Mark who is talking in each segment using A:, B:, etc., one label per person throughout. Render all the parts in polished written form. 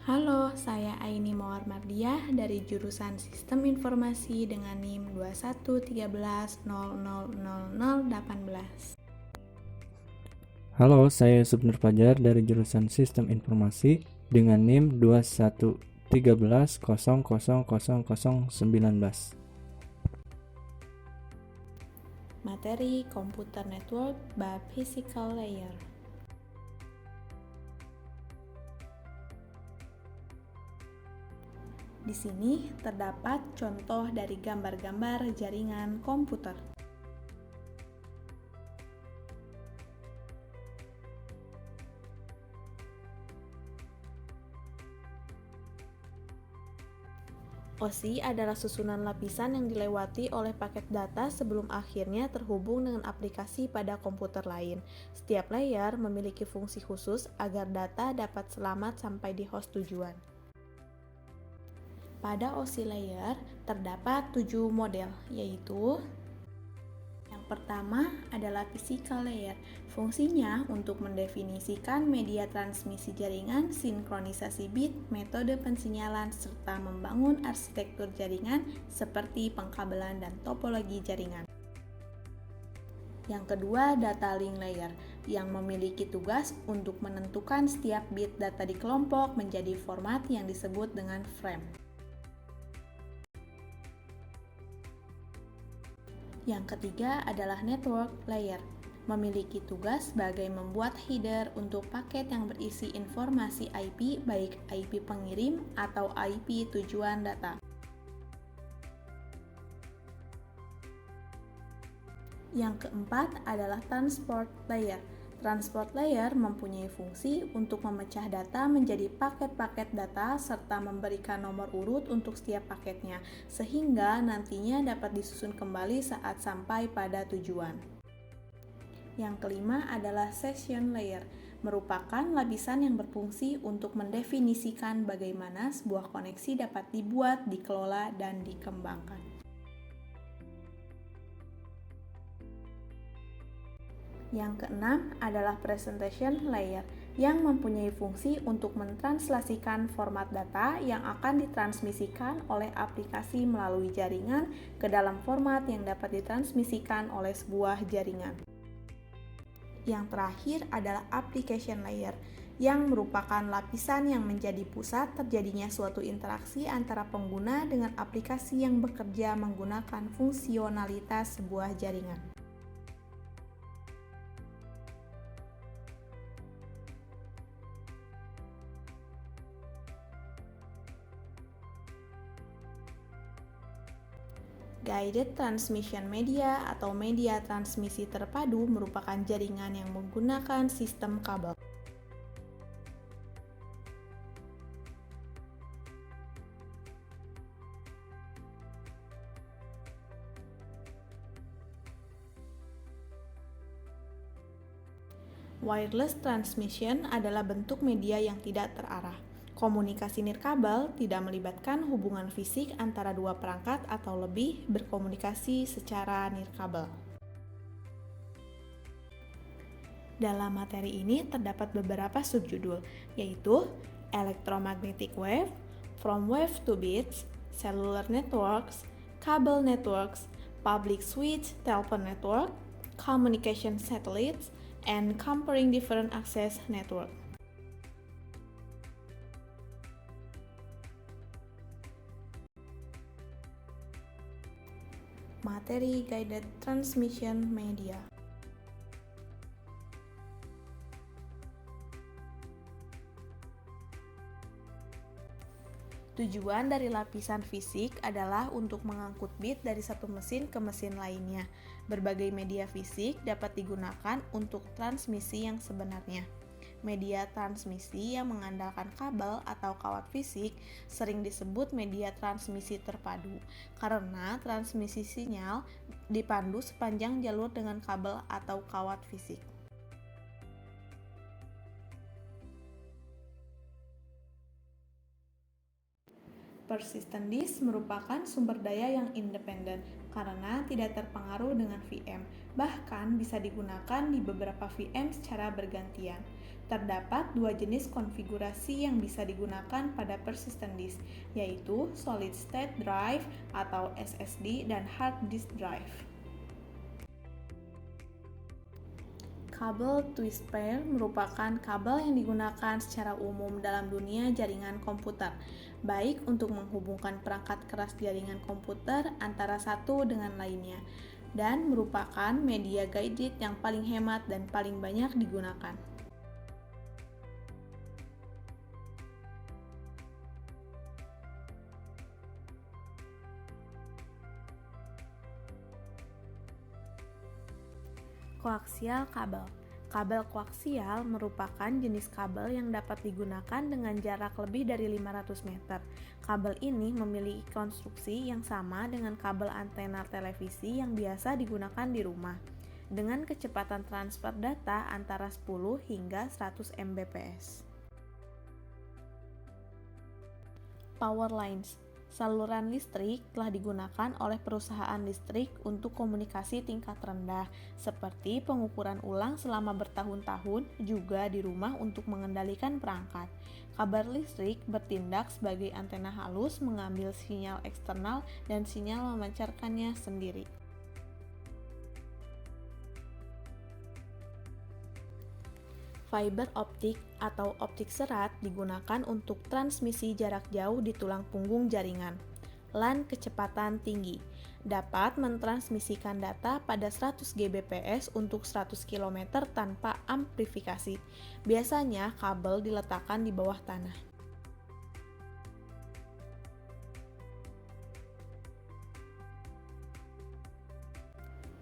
A: Halo, saya Aini Mawar Mardiah dari jurusan Sistem Informasi dengan NIM 2113000018.
B: Halo, saya Subnur Fajar dari jurusan Sistem Informasi dengan NIM 2113000019.
A: Materi Computer Network bab Physical Layer. Di sini terdapat contoh dari gambar-gambar jaringan komputer. OSI adalah susunan lapisan yang dilewati oleh paket data sebelum akhirnya terhubung dengan aplikasi pada komputer lain. Setiap layer memiliki fungsi khusus agar data dapat selamat sampai di host tujuan. Pada OSI layer terdapat 7 model, yaitu yang pertama adalah physical layer. Fungsinya untuk mendefinisikan media transmisi jaringan, sinkronisasi bit, metode pensinyalan, serta membangun arsitektur jaringan seperti pengkabelan dan topologi jaringan. Yang kedua, data link layer, yang memiliki tugas untuk menentukan setiap bit data di kelompok menjadi format yang disebut dengan frame. Yang ketiga adalah network layer, memiliki tugas sebagai membuat header untuk paket yang berisi informasi IP, baik IP pengirim atau IP tujuan data. Yang keempat adalah transport layer. Transport layer mempunyai fungsi untuk memecah data menjadi paket-paket data serta memberikan nomor urut untuk setiap paketnya, sehingga nantinya dapat disusun kembali saat sampai pada tujuan. Yang kelima adalah session layer, merupakan lapisan yang berfungsi untuk mendefinisikan bagaimana sebuah koneksi dapat dibuat, dikelola, dan dikembangkan. Yang keenam adalah presentation layer, yang mempunyai fungsi untuk mentranslasikan format data yang akan ditransmisikan oleh aplikasi melalui jaringan ke dalam format yang dapat ditransmisikan oleh sebuah jaringan. Yang terakhir adalah application layer, yang merupakan lapisan yang menjadi pusat terjadinya suatu interaksi antara pengguna dengan aplikasi yang bekerja menggunakan fungsionalitas sebuah jaringan. Guided Transmission Media atau media transmisi terpadu merupakan jaringan yang menggunakan sistem kabel. Wireless transmission adalah bentuk media yang tidak terarah. Komunikasi nirkabel tidak melibatkan hubungan fisik antara dua perangkat atau lebih berkomunikasi secara nirkabel. Dalam materi ini terdapat beberapa subjudul, yaitu Electromagnetic Wave, From Wave to Bits, Cellular Networks, Cable Networks, Public Switch Telephone Network, Communication Satellites, and Comparing Different Access Network. Materi Guided Transmission Media. Tujuan dari lapisan fisik adalah untuk mengangkut bit dari satu mesin ke mesin lainnya. Berbagai media fisik dapat digunakan untuk transmisi yang sebenarnya. Media transmisi yang mengandalkan kabel atau kawat fisik sering disebut media transmisi terpadu, karena transmisi sinyal dipandu sepanjang jalur dengan kabel atau kawat fisik. Persistent disk merupakan sumber daya yang independen karena tidak terpengaruh dengan VM, bahkan bisa digunakan di beberapa VM secara bergantian. Terdapat dua jenis konfigurasi yang bisa digunakan pada persistent disk, yaitu solid state drive atau SSD dan hard disk drive. Kabel twist pair merupakan kabel yang digunakan secara umum dalam dunia jaringan komputer, baik untuk menghubungkan perangkat keras jaringan komputer antara satu dengan lainnya, dan merupakan media guided yang paling hemat dan paling banyak digunakan. Koaksial kabel. Kabel koaksial merupakan jenis kabel yang dapat digunakan dengan jarak lebih dari 500 meter. Kabel ini memiliki konstruksi yang sama dengan kabel antena televisi yang biasa digunakan di rumah, dengan kecepatan transfer data antara 10 hingga 100 Mbps. Power lines. Saluran listrik telah digunakan oleh perusahaan listrik untuk komunikasi tingkat rendah, seperti pengukuran ulang selama bertahun-tahun, juga di rumah untuk mengendalikan perangkat. Kabel listrik bertindak sebagai antena halus, mengambil sinyal eksternal dan sinyal memancarkannya sendiri. Fiber optik atau optik serat digunakan untuk transmisi jarak jauh di tulang punggung jaringan. LAN kecepatan tinggi dapat mentransmisikan data pada 100 Gbps untuk 100 km tanpa amplifikasi. Biasanya kabel diletakkan di bawah tanah.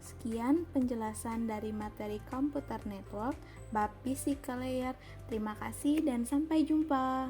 A: Sekian penjelasan dari materi Computer Network bab Physical Layer. Terima kasih dan sampai jumpa.